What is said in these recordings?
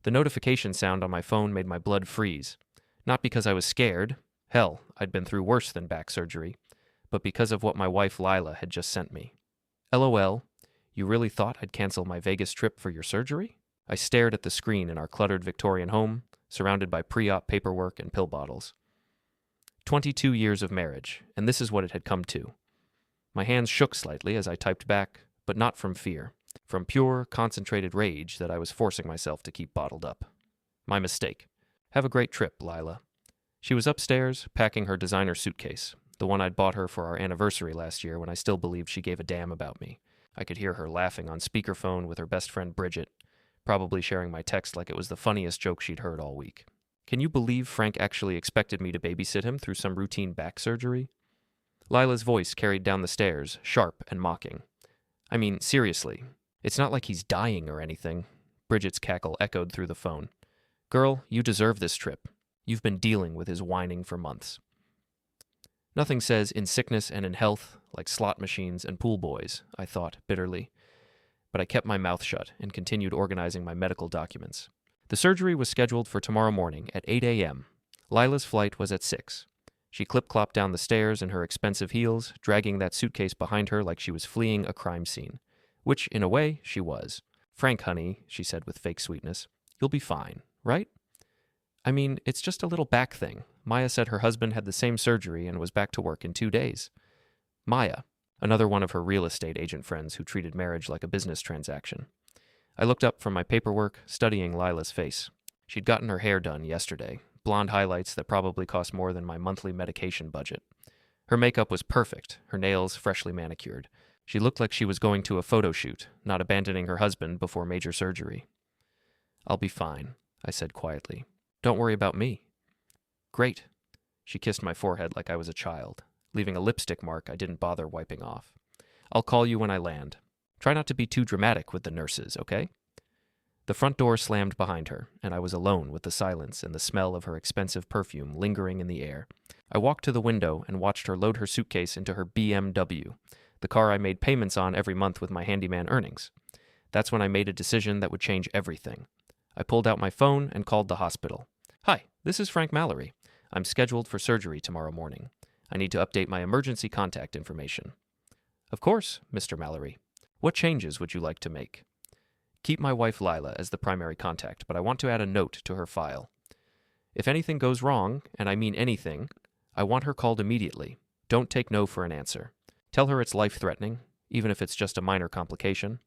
The notification sound on my phone made my blood freeze. Not because I was scared. Hell, I'd been through worse than back surgery. But because of what my wife Lila had just sent me. LOL, you really thought I'd cancel my Vegas trip for your surgery? I stared at the screen in our cluttered Victorian home, surrounded by pre-op paperwork and pill bottles. 22 years of marriage, and this is what it had come to. My hands shook slightly as I typed back, but not from fear, from pure, concentrated rage that I was forcing myself to keep bottled up. My mistake. Have a great trip, Lila. She was upstairs, packing her designer suitcase, the one I'd bought her for our anniversary last year when I still believed she gave a damn about me. I could hear her laughing on speakerphone with her best friend Bridget, probably sharing my text like it was the funniest joke she'd heard all week. Can you believe Frank actually expected me to babysit him through some routine back surgery? Lila's voice carried down the stairs, sharp and mocking. I mean, seriously, it's not like he's dying or anything. Bridget's cackle echoed through the phone. Girl, you deserve this trip. You've been dealing with his whining for months. Nothing says in sickness and in health like slot machines and pool boys, I thought bitterly. But I kept my mouth shut and continued organizing my medical documents. The surgery was scheduled for tomorrow morning at 8 a.m. Lila's flight was at 6. She clip-clopped down the stairs in her expensive heels, dragging that suitcase behind her like she was fleeing a crime scene. Which, in a way, she was. Frank, honey, she said with fake sweetness, you'll be fine, right? I mean, it's just a little back thing. Maya said her husband had the same surgery and was back to work in 2 days. Maya, another one of her real estate agent friends who treated marriage like a business transaction. I looked up from my paperwork, studying Lila's face. She'd gotten her hair done yesterday, blonde highlights that probably cost more than my monthly medication budget. Her makeup was perfect, her nails freshly manicured. She looked like she was going to a photo shoot, not abandoning her husband before major surgery. I'll be fine, I said quietly. Don't worry about me. Great. She kissed my forehead like I was a child, leaving a lipstick mark I didn't bother wiping off. I'll call you when I land. Try not to be too dramatic with the nurses, okay? The front door slammed behind her, and I was alone with the silence and the smell of her expensive perfume lingering in the air. I walked to the window and watched her load her suitcase into her BMW, the car I made payments on every month with my handyman earnings. That's when I made a decision that would change everything. I pulled out my phone and called the hospital. Hi, this is Frank Mallory. I'm scheduled for surgery tomorrow morning. I need to update my emergency contact information. Of course, Mr. Mallory. What changes would you like to make? Keep my wife Lila as the primary contact, but I want to add a note to her file. If anything goes wrong, and I mean anything, I want her called immediately. Don't take no for an answer. Tell her it's life-threatening, even if it's just a minor complication.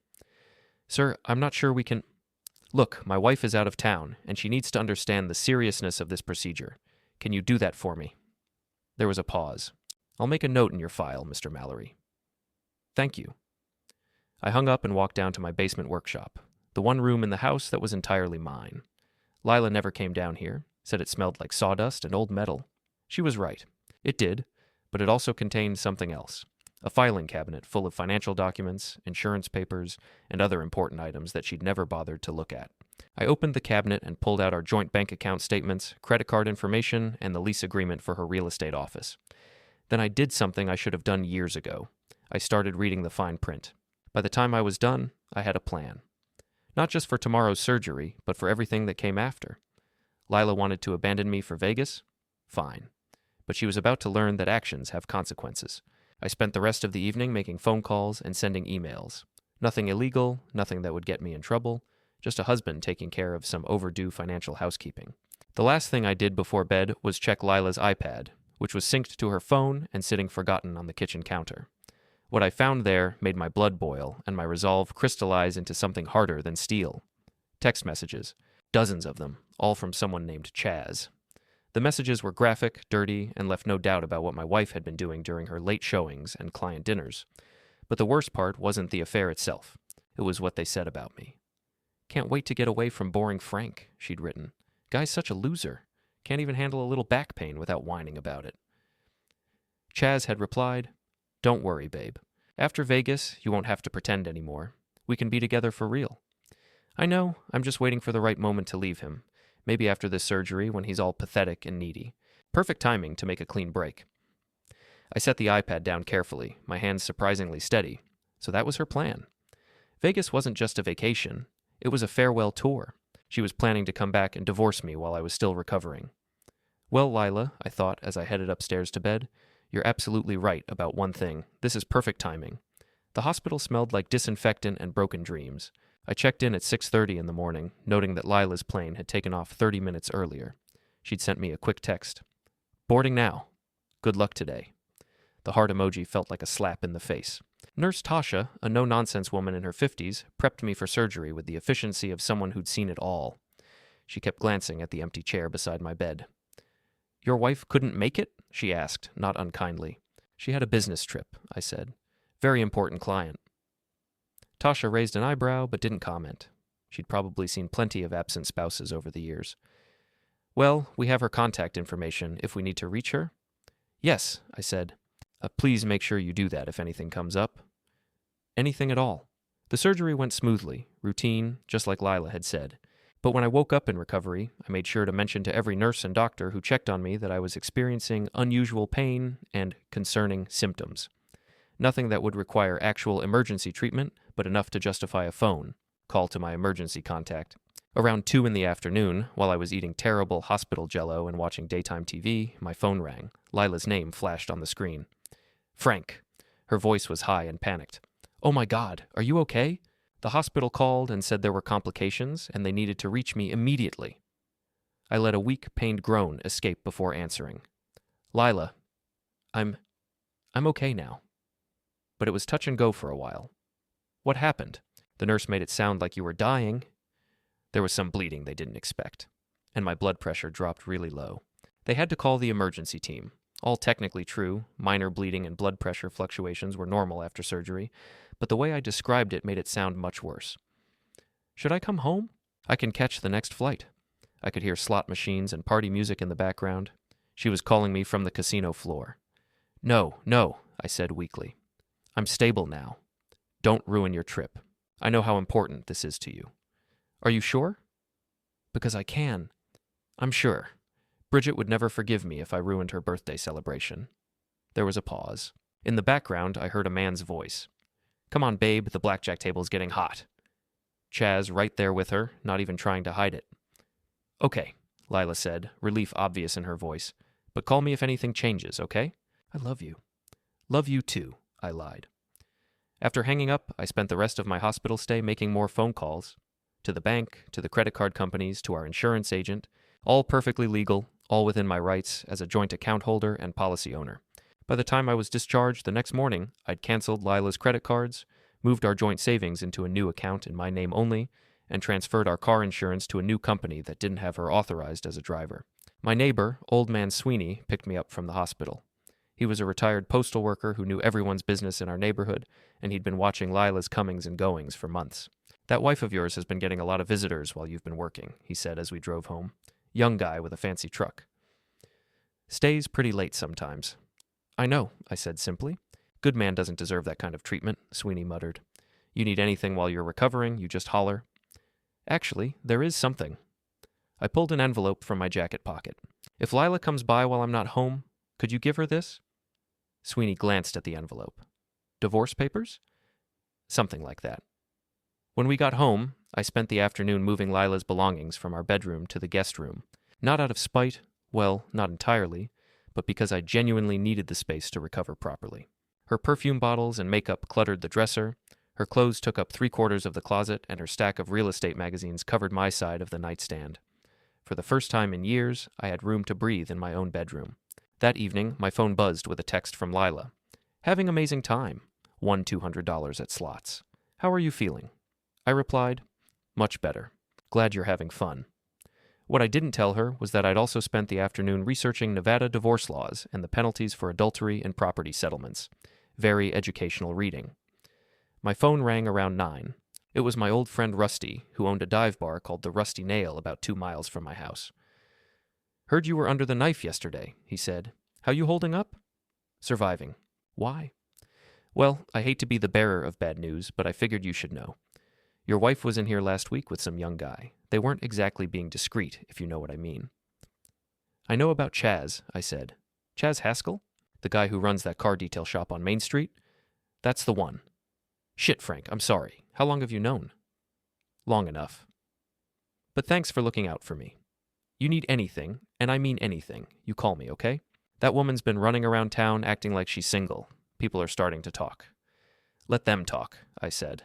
Sir, I'm not sure we can... Look, my wife is out of town, and she needs to understand the seriousness of this procedure. Can you do that for me? There was a pause. I'll make a note in your file, Mr. Mallory. Thank you. I hung up and walked down to my basement workshop, the one room in the house that was entirely mine. Lila never came down here, said it smelled like sawdust and old metal. She was right. It did, but it also contained something else. A filing cabinet full of financial documents, insurance papers, and other important items that she'd never bothered to look at. I opened the cabinet and pulled out our joint bank account statements, credit card information, and the lease agreement for her real estate office. Then I did something I should have done years ago. I started reading the fine print. By the time I was done, I had a plan. Not just for tomorrow's surgery, but for everything that came after. Lila wanted to abandon me for Vegas? Fine. But she was about to learn that actions have consequences. I spent the rest of the evening making phone calls and sending emails. Nothing illegal, nothing that would get me in trouble, just a husband taking care of some overdue financial housekeeping. The last thing I did before bed was check Lila's iPad, which was synced to her phone and sitting forgotten on the kitchen counter. What I found there made my blood boil and my resolve crystallize into something harder than steel. Text messages, dozens of them, all from someone named Chaz. The messages were graphic, dirty, and left no doubt about what my wife had been doing during her late showings and client dinners. But the worst part wasn't the affair itself. It was what they said about me. Can't wait to get away from boring Frank, she'd written. Guy's such a loser. Can't even handle a little back pain without whining about it. Chaz had replied, Don't worry, babe. After Vegas, you won't have to pretend anymore. We can be together for real. I know, I'm just waiting for the right moment to leave him. Maybe after this surgery when he's all pathetic and needy. Perfect timing to make a clean break. I set the iPad down carefully, my hands surprisingly steady. So that was her plan. Vegas wasn't just a vacation. It was a farewell tour. She was planning to come back and divorce me while I was still recovering. Well, Lila, I thought as I headed upstairs to bed, you're absolutely right about one thing. This is perfect timing. The hospital smelled like disinfectant and broken dreams. I checked in at 6:30 in the morning, noting that Lila's plane had taken off 30 minutes earlier. She'd sent me a quick text. Boarding now. Good luck today. The heart emoji felt like a slap in the face. Nurse Tasha, a no-nonsense woman in her 50s, prepped me for surgery with the efficiency of someone who'd seen it all. She kept glancing at the empty chair beside my bed. Your wife couldn't make it? She asked, not unkindly. She had a business trip, I said. Very important client. Tasha raised an eyebrow but didn't comment. She'd probably seen plenty of absent spouses over the years. Well, we have her contact information if we need to reach her. Yes, I said. Please make sure you do that if anything comes up. Anything at all. The surgery went smoothly, routine, just like Lila had said. But when I woke up in recovery, I made sure to mention to every nurse and doctor who checked on me that I was experiencing unusual pain and concerning symptoms. Nothing that would require actual emergency treatment, but enough to justify a phone call to my emergency contact. Around 2 in the afternoon, while I was eating terrible hospital jello and watching daytime TV, my phone rang. Lila's name flashed on the screen. Frank. Her voice was high and panicked. Oh my God, are you okay? The hospital called and said there were complications and they needed to reach me immediately. I let a weak, pained groan escape before answering. Lila, I'm okay now. But it was touch and go for a while. What happened? The nurse made it sound like you were dying. There was some bleeding they didn't expect, and my blood pressure dropped really low. They had to call the emergency team. All technically true, minor bleeding and blood pressure fluctuations were normal after surgery, but the way I described it made it sound much worse. Should I come home? I can catch the next flight. I could hear slot machines and party music in the background. She was calling me from the casino floor. No, I said weakly. I'm stable now. Don't ruin your trip. I know how important this is to you. Are you sure? Because I can. I'm sure. Bridget would never forgive me if I ruined her birthday celebration. There was a pause. In the background, I heard a man's voice. Come on, babe, the blackjack table's getting hot. Chaz right there with her, not even trying to hide it. Okay, Lila said, relief obvious in her voice. But call me if anything changes, okay? I love you. Love you too, I lied. After hanging up, I spent the rest of my hospital stay making more phone calls. To the bank, to the credit card companies, to our insurance agent. All perfectly legal, all within my rights as a joint account holder and policy owner. By the time I was discharged the next morning, I'd canceled Lila's credit cards, moved our joint savings into a new account in my name only, and transferred our car insurance to a new company that didn't have her authorized as a driver. My neighbor, Old Man Sweeney, picked me up from the hospital. He was a retired postal worker who knew everyone's business in our neighborhood, and he'd been watching Lila's comings and goings for months. That wife of yours has been getting a lot of visitors while you've been working, he said as we drove home. Young guy with a fancy truck. Stays pretty late sometimes. I know, I said simply. Good man doesn't deserve that kind of treatment, Sweeney muttered. You need anything while you're recovering, you just holler. Actually, there is something. I pulled an envelope from my jacket pocket. If Lila comes by while I'm not home, could you give her this? Sweeney glanced at the envelope. Divorce papers? Something like that. When we got home, I spent the afternoon moving Lila's belongings from our bedroom to the guest room. Not out of spite, well, not entirely, but because I genuinely needed the space to recover properly. Her perfume bottles and makeup cluttered the dresser, her clothes took up 3/4 of the closet, and her stack of real estate magazines covered my side of the nightstand. For the first time in years, I had room to breathe in my own bedroom. That evening, my phone buzzed with a text from Lila. Having amazing time. Won $200 at slots. How are you feeling? I replied, much better. Glad you're having fun. What I didn't tell her was that I'd also spent the afternoon researching Nevada divorce laws and the penalties for adultery and property settlements. Very educational reading. My phone rang around 9. It was my old friend Rusty, who owned a dive bar called the Rusty Nail about 2 miles from my house. Heard you were under the knife yesterday, he said. How you holding up? Surviving. Why? Well, I hate to be the bearer of bad news, but I figured you should know. Your wife was in here last week with some young guy. They weren't exactly being discreet, if you know what I mean. I know about Chaz, I said. Chaz Haskell? The guy who runs that car detail shop on Main Street? That's the one. Shit, Frank, I'm sorry. How long have you known? Long enough. But thanks for looking out for me. You need anything, and I mean anything, you call me, okay? That woman's been running around town acting like she's single. People are starting to talk. Let them talk, I said.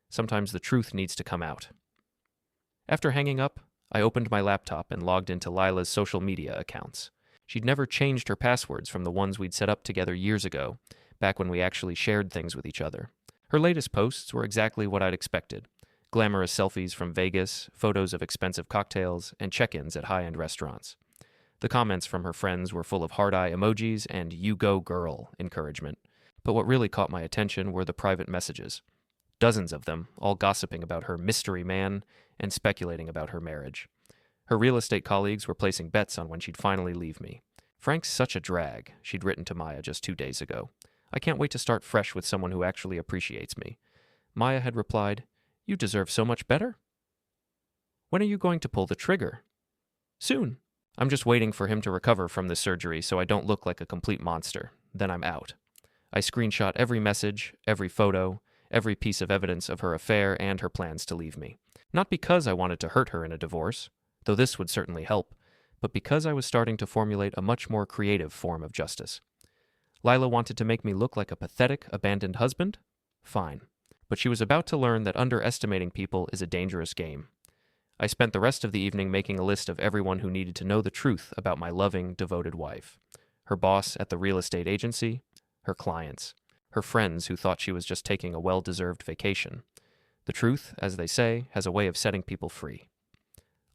Sometimes the truth needs to come out. After hanging up, I opened my laptop and logged into Lila's social media accounts. She'd never changed her passwords from the ones we'd set up together years ago, back when we actually shared things with each other. Her latest posts were exactly what I'd expected. Glamorous selfies from Vegas, photos of expensive cocktails, and check-ins at high-end restaurants. The comments from her friends were full of heart-eye emojis and "you go girl" encouragement. But what really caught my attention were the private messages. Dozens of them, all gossiping about her mystery man and speculating about her marriage. Her real estate colleagues were placing bets on when she'd finally leave me. "Frank's such a drag," she'd written to Maya just 2 days ago. "I can't wait to start fresh with someone who actually appreciates me." Maya had replied, "You deserve so much better." "When are you going to pull the trigger?" "Soon. I'm just waiting for him to recover from this surgery so I don't look like a complete monster. Then I'm out." I screenshot every message, every photo, every piece of evidence of her affair and her plans to leave me. Not because I wanted to hurt her in a divorce, though this would certainly help, but because I was starting to formulate a much more creative form of justice. Lila wanted to make me look like a pathetic, abandoned husband? Fine. But she was about to learn that underestimating people is a dangerous game. I spent the rest of the evening making a list of everyone who needed to know the truth about my loving, devoted wife. Her boss at the real estate agency, her clients, her friends who thought she was just taking a well-deserved vacation. The truth, as they say, has a way of setting people free.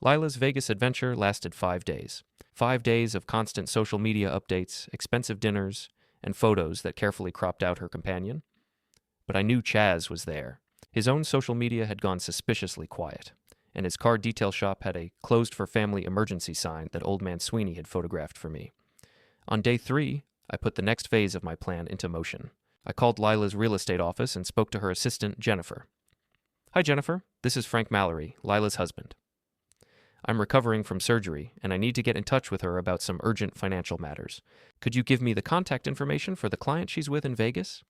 Lila's Vegas adventure lasted 5 days. 5 days of constant social media updates, expensive dinners, and photos that carefully cropped out her companion. But I knew Chaz was there. His own social media had gone suspiciously quiet, and his car detail shop had a closed-for-family emergency sign that Old Man Sweeney had photographed for me. On day 3, I put the next phase of my plan into motion. I called Lila's real estate office and spoke to her assistant, Jennifer. "Hi, Jennifer. This is Frank Mallory, Lila's husband. I'm recovering from surgery, and I need to get in touch with her about some urgent financial matters. Could you give me the contact information for the client she's with in Vegas?"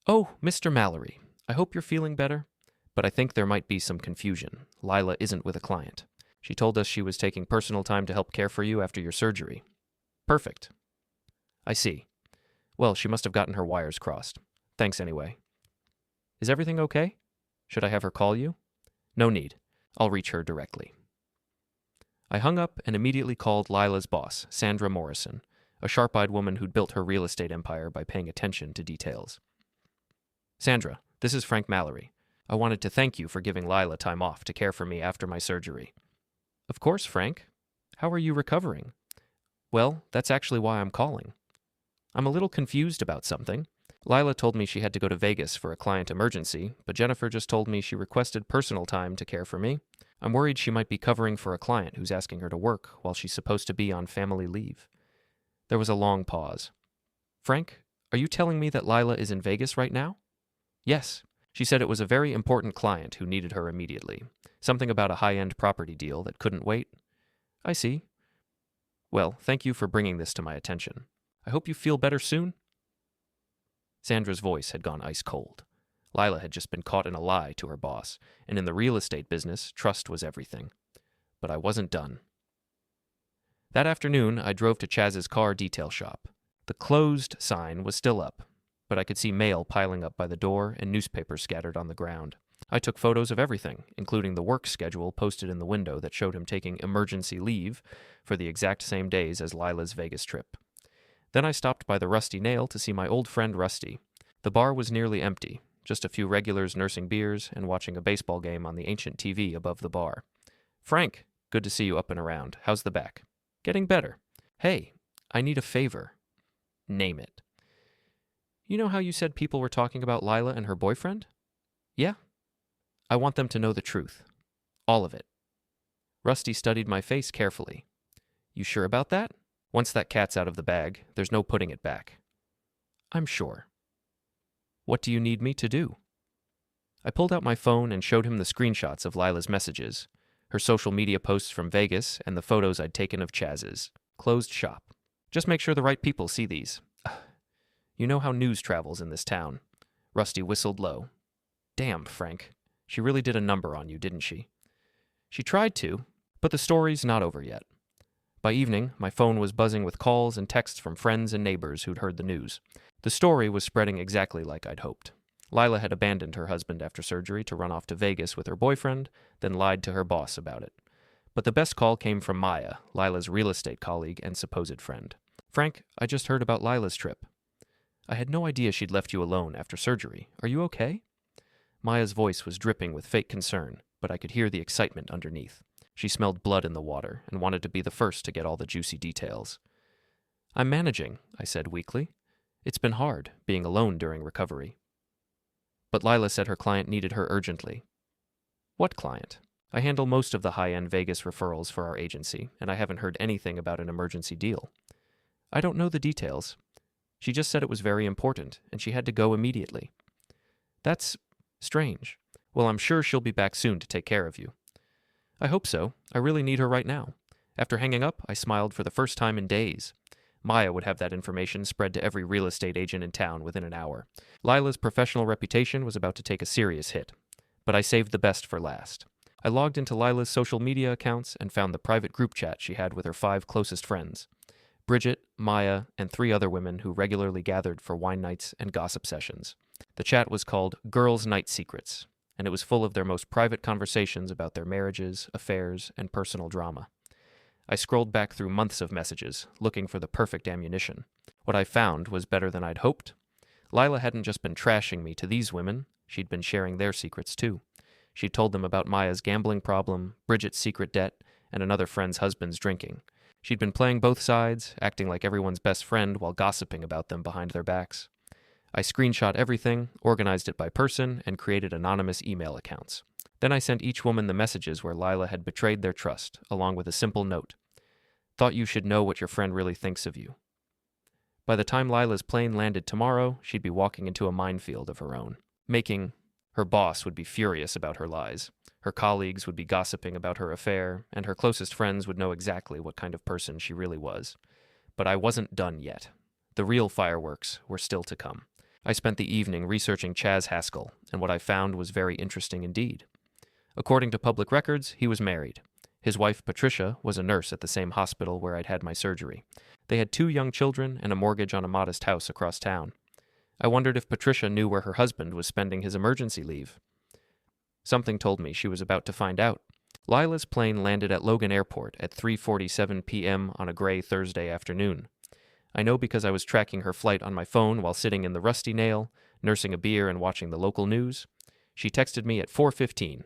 "Oh, Mr. Mallory, I hope you're feeling better, but I think there might be some confusion. Lila isn't with a client. She told us she was taking personal time to help care for you after your surgery." "Perfect." "I see. Well, she must have gotten her wires crossed. Thanks anyway." "Is everything okay? Should I have her call you?" "No need. I'll reach her directly." I hung up and immediately called Lila's boss, Sandra Morrison, a sharp-eyed woman who'd built her real estate empire by paying attention to details. "Sandra, this is Frank Mallory. I wanted to thank you for giving Lila time off to care for me after my surgery." "Of course, Frank. How are you recovering?" "Well, that's actually why I'm calling. I'm a little confused about something. Lila told me she had to go to Vegas for a client emergency, but Jennifer just told me she requested personal time to care for me. I'm worried she might be covering for a client who's asking her to work while she's supposed to be on family leave." There was a long pause. "Frank, are you telling me that Lila is in Vegas right now?" "Yes. She said it was a very important client who needed her immediately. Something about a high-end property deal that couldn't wait." "I see. Well, thank you for bringing this to my attention. I hope you feel better soon." Sandra's voice had gone ice cold. Lila had just been caught in a lie to her boss, and in the real estate business, trust was everything. But I wasn't done. That afternoon, I drove to Chaz's car detail shop. The closed sign was still up, but I could see mail piling up by the door and newspapers scattered on the ground. I took photos of everything, including the work schedule posted in the window that showed him taking emergency leave for the exact same days as Lila's Vegas trip. Then I stopped by the Rusty Nail to see my old friend Rusty. The bar was nearly empty, just a few regulars nursing beers and watching a baseball game on the ancient TV above the bar. "Frank, good to see you up and around. How's the back?" "Getting better." "Hey, I need a favor." "Name it." "You know how you said people were talking about Lila and her boyfriend?" "Yeah." "I want them to know the truth. All of it." Rusty studied my face carefully. "You sure about that? Once that cat's out of the bag, there's no putting it back." "I'm sure." "What do you need me to do?" I pulled out my phone and showed him the screenshots of Lila's messages, her social media posts from Vegas, and the photos I'd taken of Chaz's. Closed shop. "Just make sure the right people see these. You know how news travels in this town." Rusty whistled low. "Damn, Frank. She really did a number on you, didn't she?" She tried to, but the story's not over yet. By evening, my phone was buzzing with calls and texts from friends and neighbors who'd heard the news. The story was spreading exactly like I'd hoped. Lila had abandoned her husband after surgery to run off to Vegas with her boyfriend, then lied to her boss about it. But the best call came from Maya, Lila's real estate colleague and supposed friend. "Frank, I just heard about Lila's trip. I had no idea she'd left you alone after surgery. Are you okay?" Maya's voice was dripping with fake concern, but I could hear the excitement underneath. She smelled blood in the water and wanted to be the first to get all the juicy details. "I'm managing," I said weakly. "It's been hard, being alone during recovery." But Lila said her client needed her urgently. "What client?" "I handle most of the high-end Vegas referrals for our agency, and I haven't heard anything about an emergency deal." "I don't know the details. She just said it was very important, and she had to go immediately." "That's strange. Well, I'm sure she'll be back soon to take care of you." "I hope so. I really need her right now." After hanging up, I smiled for the first time in days. Maya would have that information spread to every real estate agent in town within an hour. Lila's professional reputation was about to take a serious hit, but I saved the best for last. I logged into Lila's social media accounts and found the private group chat she had with her 5 closest friends: Bridget, Maya, and 3 other women who regularly gathered for wine nights and gossip sessions. The chat was called Girls' Night Secrets, and it was full of their most private conversations about their marriages, affairs, and personal drama. I scrolled back through months of messages, looking for the perfect ammunition. What I found was better than I'd hoped. Lila hadn't just been trashing me to these women, she'd been sharing their secrets too. She'd told them about Maya's gambling problem, Bridget's secret debt, and another friend's husband's drinking. She'd been playing both sides, acting like everyone's best friend while gossiping about them behind their backs. I screenshot everything, organized it by person, and created anonymous email accounts. Then I sent each woman the messages where Lila had betrayed their trust, along with a simple note: "Thought you should know what your friend really thinks of you." By the time Lila's plane landed tomorrow, she'd be walking into a minefield of her own. Her boss would be furious about her lies. Her colleagues would be gossiping about her affair, and her closest friends would know exactly what kind of person she really was. But I wasn't done yet. The real fireworks were still to come. I spent the evening researching Chaz Haskell, and what I found was very interesting indeed. According to public records, he was married. His wife, Patricia, was a nurse at the same hospital where I'd had my surgery. They had 2 young children and a mortgage on a modest house across town. I wondered if Patricia knew where her husband was spending his emergency leave. Something told me she was about to find out. Lila's plane landed at Logan Airport at 3:47 p.m. on a gray Thursday afternoon. I know because I was tracking her flight on my phone while sitting in the Rusty Nail, nursing a beer and watching the local news. She texted me at 4:15.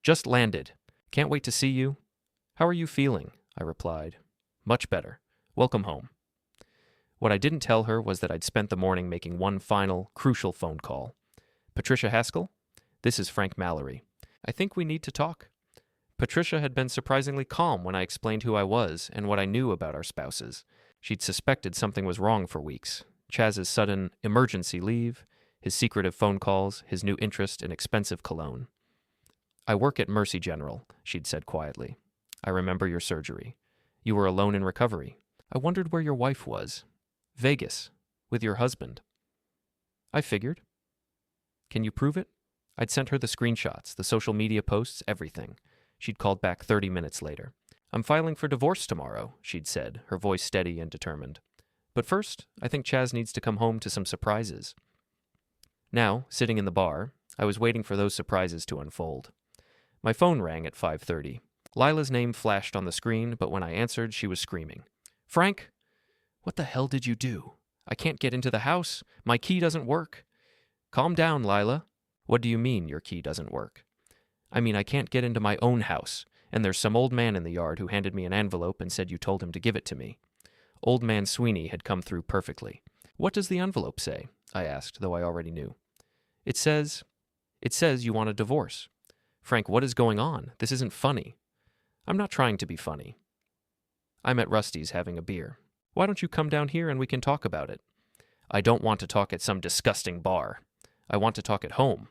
"Just landed. Can't wait to see you." "How are you feeling?" I replied. "Much better. Welcome home." What I didn't tell her was that I'd spent the morning making one final, crucial phone call. "Patricia Haskell? This is Frank Mallory. I think we need to talk." Patricia had been surprisingly calm when I explained who I was and what I knew about our spouses. She'd suspected something was wrong for weeks. Chaz's sudden emergency leave, his secretive phone calls, his new interest in expensive cologne. "I work at Mercy General," she'd said quietly. "I remember your surgery. You were alone in recovery. I wondered where your wife was." "Vegas, with your husband." "I figured." "Can you prove it?" I'd sent her the screenshots, the social media posts, everything. She'd called back 30 minutes later. "I'm filing for divorce tomorrow," she'd said, her voice steady and determined. "But first, I think Chaz needs to come home to some surprises." Now, sitting in the bar, I was waiting for those surprises to unfold. My phone rang at 5:30. Lila's name flashed on the screen, but when I answered, she was screaming. "Frank! What the hell did you do? I can't get into the house. My key doesn't work." "Calm down, Lila." "What do you mean your key doesn't work?" "I mean I can't get into my own house, and there's some old man in the yard who handed me an envelope and said you told him to give it to me." Old Man Sweeney had come through perfectly. "What does the envelope say?" I asked, though I already knew. It says you want a divorce." "Frank, what is going on? This isn't funny." "I'm not trying to be funny." "I'm at Rusty's having a beer. Why don't you come down here and we can talk about it?" "I don't want to talk at some disgusting bar. I want to talk at home."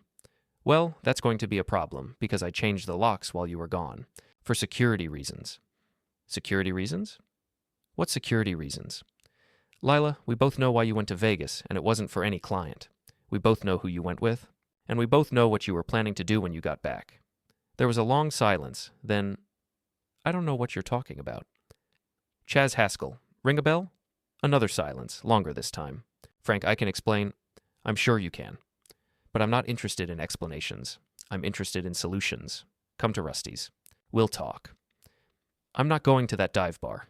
"Well, that's going to be a problem, because I changed the locks while you were gone. For security reasons." "Security reasons?" "What security reasons?" "Lila, we both know why you went to Vegas, and it wasn't for any client. We both know who you went with, and we both know what you were planning to do when you got back. There was a long silence, then, I don't know what you're talking about. Chaz Haskell. Ring a bell? Another silence, longer this time. Frank, I can explain. I'm sure you can. But I'm not interested in explanations. I'm interested in solutions. Come to Rusty's. We'll talk. I'm not going to that dive bar.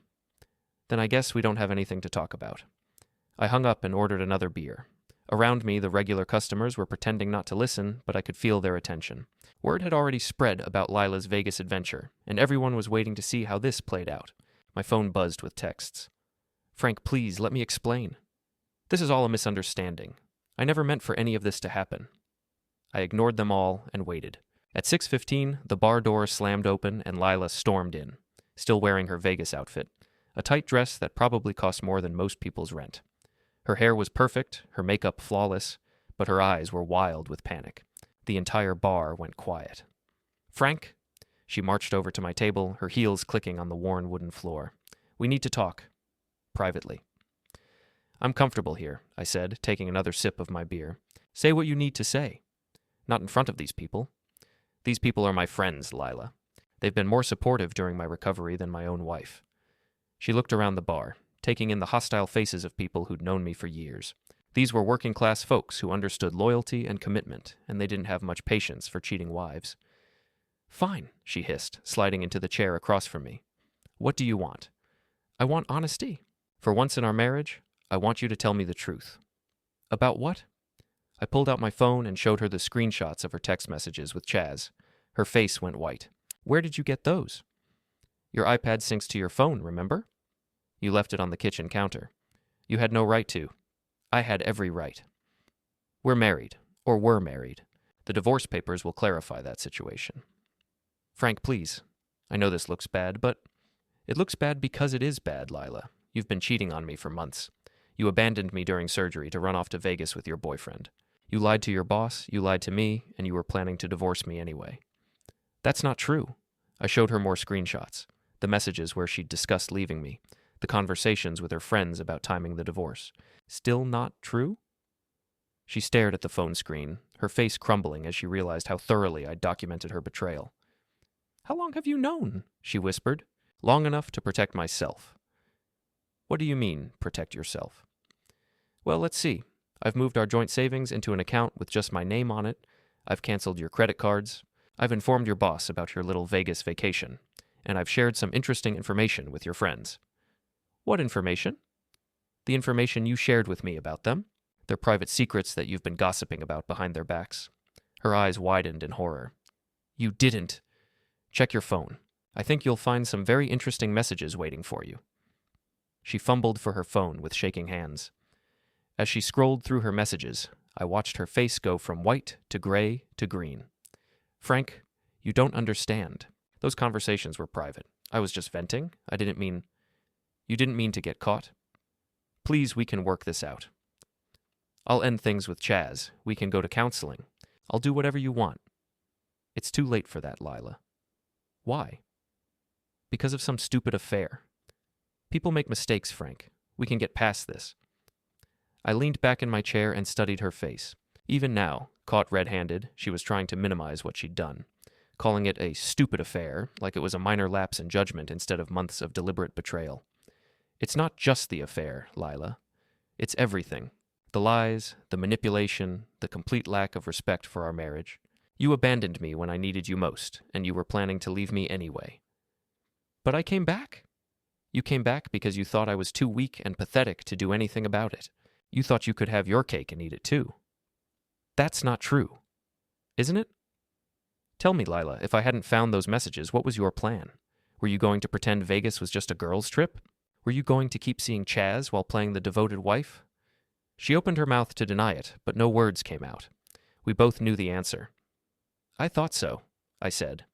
Then I guess we don't have anything to talk about. I hung up and ordered another beer. Around me, the regular customers were pretending not to listen, but I could feel their attention. Word had already spread about Lila's Vegas adventure, and everyone was waiting to see how this played out. My phone buzzed with texts. Frank, please, let me explain. This is all a misunderstanding. I never meant for any of this to happen. I ignored them all and waited. At 6:15, the bar door slammed open and Lila stormed in, still wearing her Vegas outfit, a tight dress that probably cost more than most people's rent. Her hair was perfect, her makeup flawless, but her eyes were wild with panic. The entire bar went quiet. Frank? She marched over to my table, her heels clicking on the worn wooden floor. We need to talk. Privately. I'm comfortable here, I said, taking another sip of my beer. Say what you need to say. Not in front of these people. These people are my friends, Lila. They've been more supportive during my recovery than my own wife. She looked around the bar, taking in the hostile faces of people who'd known me for years. These were working-class folks who understood loyalty and commitment, and they didn't have much patience for cheating wives. Fine, she hissed, sliding into the chair across from me. What do you want? I want honesty. For once in our marriage, I want you to tell me the truth. About what? I pulled out my phone and showed her the screenshots of her text messages with Chaz. Her face went white. Where did you get those? Your iPad syncs to your phone, remember? You left it on the kitchen counter. You had no right to. I had every right. We're married, or were married. The divorce papers will clarify that situation. Frank, please. I know this looks bad, but it looks bad because it is bad, Lila. You've been cheating on me for months. You abandoned me during surgery to run off to Vegas with your boyfriend. You lied to your boss, you lied to me, and you were planning to divorce me anyway. That's not true. I showed her more screenshots, the messages where she'd discussed leaving me, the conversations with her friends about timing the divorce. Still not true? She stared at the phone screen, her face crumbling as she realized how thoroughly I'd documented her betrayal. How long have you known? She whispered. Long enough to protect myself. What do you mean, protect yourself? Well, let's see. I've moved our joint savings into an account with just my name on it. I've canceled your credit cards. I've informed your boss about your little Vegas vacation. And I've shared some interesting information with your friends. What information? The information you shared with me about them. Their private secrets that you've been gossiping about behind their backs. Her eyes widened in horror. You didn't. Check your phone. I think you'll find some very interesting messages waiting for you. She fumbled for her phone with shaking hands. As she scrolled through her messages, I watched her face go from white to gray to green. Frank, you don't understand. Those conversations were private. I was just venting. You didn't mean to get caught. Please, we can work this out. I'll end things with Chaz. We can go to counseling. I'll do whatever you want. It's too late for that, Lila. Why? Because of some stupid affair. People make mistakes, Frank. We can get past this. I leaned back in my chair and studied her face. Even now, caught red-handed, she was trying to minimize what she'd done, calling it a stupid affair, like it was a minor lapse in judgment instead of months of deliberate betrayal. It's not just the affair, Lila. It's everything. The lies, the manipulation, the complete lack of respect for our marriage. You abandoned me when I needed you most, and you were planning to leave me anyway. But I came back. You came back because you thought I was too weak and pathetic to do anything about it. You thought you could have your cake and eat it too. That's not true. Isn't it? Tell me, Lila, if I hadn't found those messages, what was your plan? Were you going to pretend Vegas was just a girls' trip? Were you going to keep seeing Chaz while playing the devoted wife? She opened her mouth to deny it, but no words came out. We both knew the answer. I thought so, I said.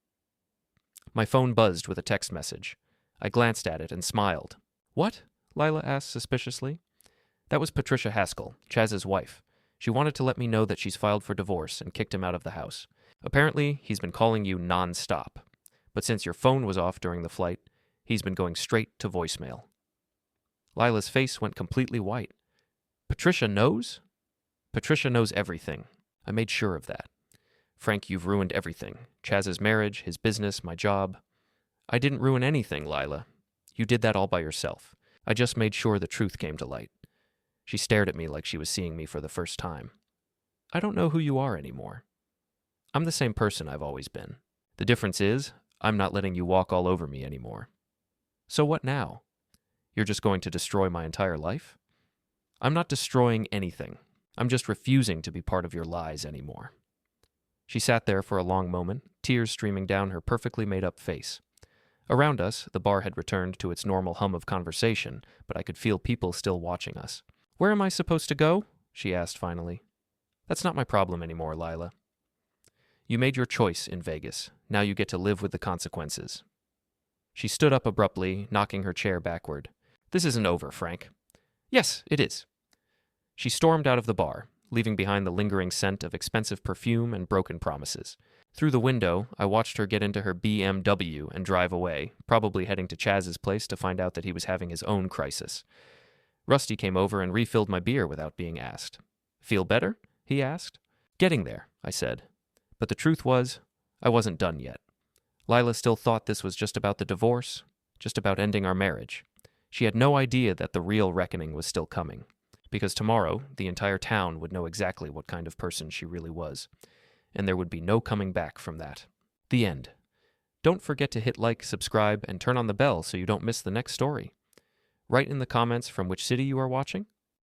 My phone buzzed with a text message. I glanced at it and smiled. What? Lila asked suspiciously. That was Patricia Haskell, Chaz's wife. She wanted to let me know that she's filed for divorce and kicked him out of the house. Apparently, he's been calling you non-stop. But since your phone was off during the flight, he's been going straight to voicemail. Lila's face went completely white. Patricia knows? Patricia knows everything. I made sure of that. Frank, you've ruined everything. Chaz's marriage, his business, my job. I didn't ruin anything, Lila. You did that all by yourself. I just made sure the truth came to light. She stared at me like she was seeing me for the first time. I don't know who you are anymore. I'm the same person I've always been. The difference is, I'm not letting you walk all over me anymore. So what now? You're just going to destroy my entire life? I'm not destroying anything. I'm just refusing to be part of your lies anymore. She sat there for a long moment, tears streaming down her perfectly made-up face. Around us, the bar had returned to its normal hum of conversation, but I could feel people still watching us. Where am I supposed to go? She asked finally. That's not my problem anymore, Lila. You made your choice in Vegas. Now you get to live with the consequences. She stood up abruptly, knocking her chair backward. This isn't over, Frank. Yes, it is. She stormed out of the bar, leaving behind the lingering scent of expensive perfume and broken promises. Through the window, I watched her get into her BMW and drive away, probably heading to Chaz's place to find out that he was having his own crisis. Rusty came over and refilled my beer without being asked. Feel better? He asked. Getting there, I said. But the truth was, I wasn't done yet. Lila still thought this was just about the divorce, just about ending our marriage. She had no idea that the real reckoning was still coming, because tomorrow the entire town would know exactly what kind of person she really was, and there would be no coming back from that. The end. Don't forget to hit like, subscribe, and turn on the bell so you don't miss the next story. Write in the comments from which city you are watching.